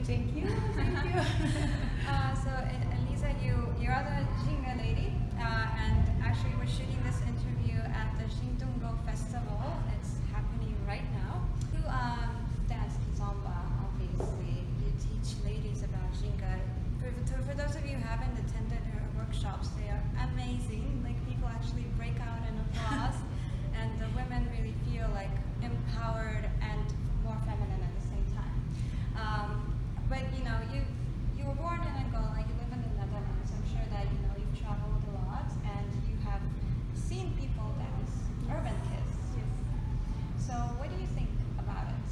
Thank you. Thank you. Elisa, you're the Jinga lady, and actually we're shooting this interview at the Jingdonggo Festival. It's happening right now. You dance kizomba, obviously. You teach ladies about Jinga. For those of you who haven't attended her workshops, they are amazing. Like, people actually break out in applause, and the women really feel like empowered and more feminine at the same time. But you were born in Angola, you live in the Netherlands. I'm sure that you've traveled a lot and you have seen people dance urban kids. Yes. So what do you think about it?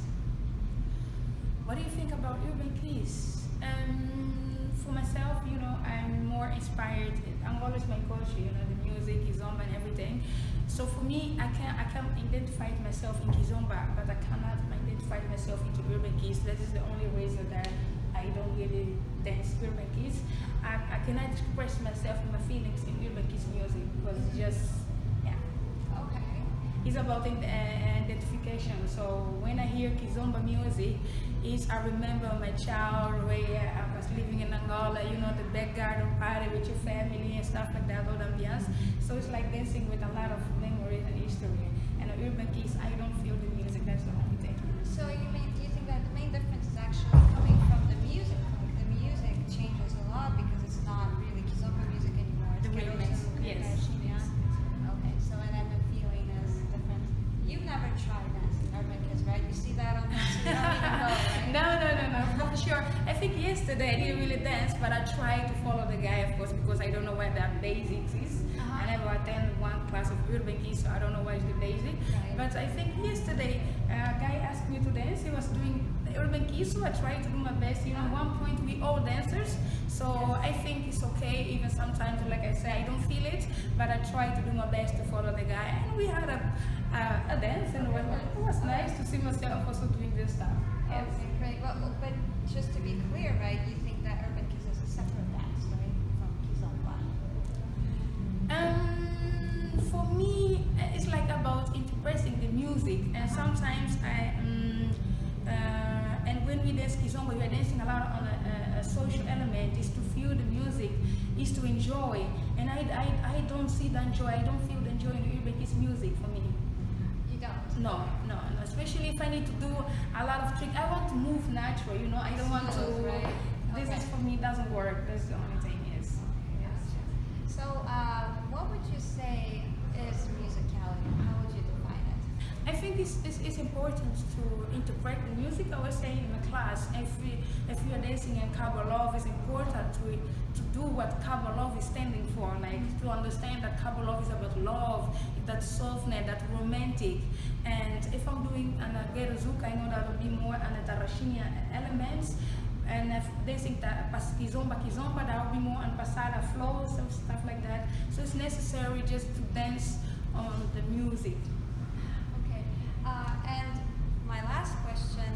What do you think about urban kids? For myself, I'm more inspired. Angola is my culture, the music, kizomba and everything. So for me, I can identify myself in kizomba, but I cannot identify myself into urban kids. That is the only reason that I don't really dance urban kids. I cannot express myself and my feelings in urban kids music because it's just, yeah. Okay. It's about identification. So when I hear kizomba music, I remember my child where I was living in Angola, the back garden party with your family and stuff like that, all the ambiance. So it's like dancing with a lot of memories and history. And urban kids, I don't feel the music, that's the only thing. So do you think that the main difference is actually coming from the music? Like, the music changes a lot because it's not really kizomba music anymore. It's The remix, yes. Yeah. Okay, so and then the feeling is different. You've never tried dancing urban kids, right? You see that on dance, so you don't even know, right? No, for sure. I think yesterday I didn't really dance, but I tried to follow the guy, of course, because I don't know what the basics is. I never attended one class of urban kids, so I don't know what is the basic. Right. But I think yesterday a guy asked me to dance. He was doing urban kids, so I tried to do my best. At one point we all dancers, so I think it's okay. Even sometimes, like I say, I don't feel it, but I try to do my best to follow the guy. And we had a dance, and it was nice to see myself also doing this stuff. Yes. Okay, great. Well, but just to be clear, right, you think that urban kids is a separate dance, right, from kizomba? For me, it's like about expressing the music, and sometimes and when we dance kizomba, we are dancing a lot on a social element. Is to feel the music, is to enjoy, and I don't see the joy. I don't feel the joy in urban kids music for me. You don't? No. Especially if I need to do a lot of tricks. I want to move natural, I don't want to. Right. This Okay. is for me doesn't work. That's the only thing. Yes. So, what would you say is musicality? How would you define it? I think it's important to interpret the music. I was saying in the class, if you are dancing in Cabo Love, it's important to do what Cabo Love is standing for, like to understand that Cabo Love is about love, that softness, that romantic. And if I'm doing an Agero Zouk, I know that will be more an Tarraxinha elements. And if dancing kizomba, that will be more on passada flows and stuff like that. So it's necessary just to dance on the music. Okay. And my last question,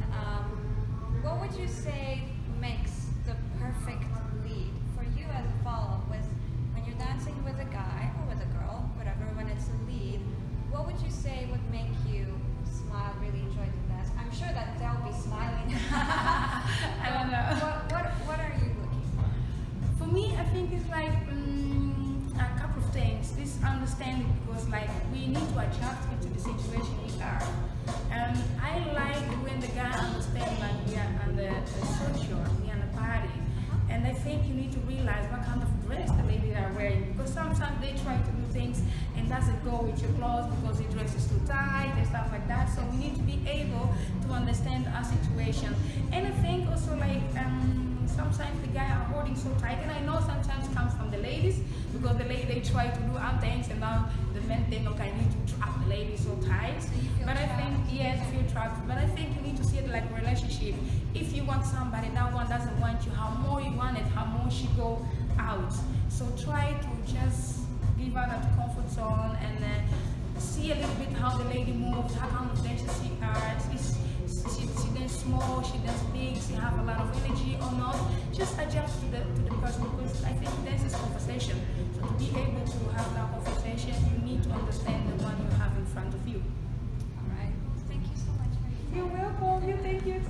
what would you say makes the perfect lead for you as a follow-up with when you're dancing with a guy or with a girl, whatever, when it's a lead, what would you say would make you smile, really enjoy the dance? I'm sure that they'll be smiling. I don't know. What are you looking for? For me, I think it's like a couple of things. This understanding, because like we need to adjust into the situation we are. I like when the guy understands like we are on the social, we are on a party. And I think you need to realize what kind of dress the ladies are wearing, because sometimes they try to do things and doesn't go with your clothes because the dress is too tight and stuff like that. So we need to be able to understand our situation. And I think also like sometimes the guy are holding so tight, and I know sometimes comes from the ladies because the lady they try to do other things, and now the men think, okay, I need to trap the lady so tight. But I think yes, feel trapped. But I think you need to see it like a relationship. If you want somebody, that one doesn't want you. How more you want it, how more she go out. So try to just give her that comfort zone and see a little bit how the lady moves, how kind of dances she is. She dance small, she dance big, she have a lot of energy or not. Just adjust to the person, because I think dance is conversation. So to be able to have that conversation, you need to understand the one you have in front of you. All right. Thank you so much for your time. You're welcome. You thank you.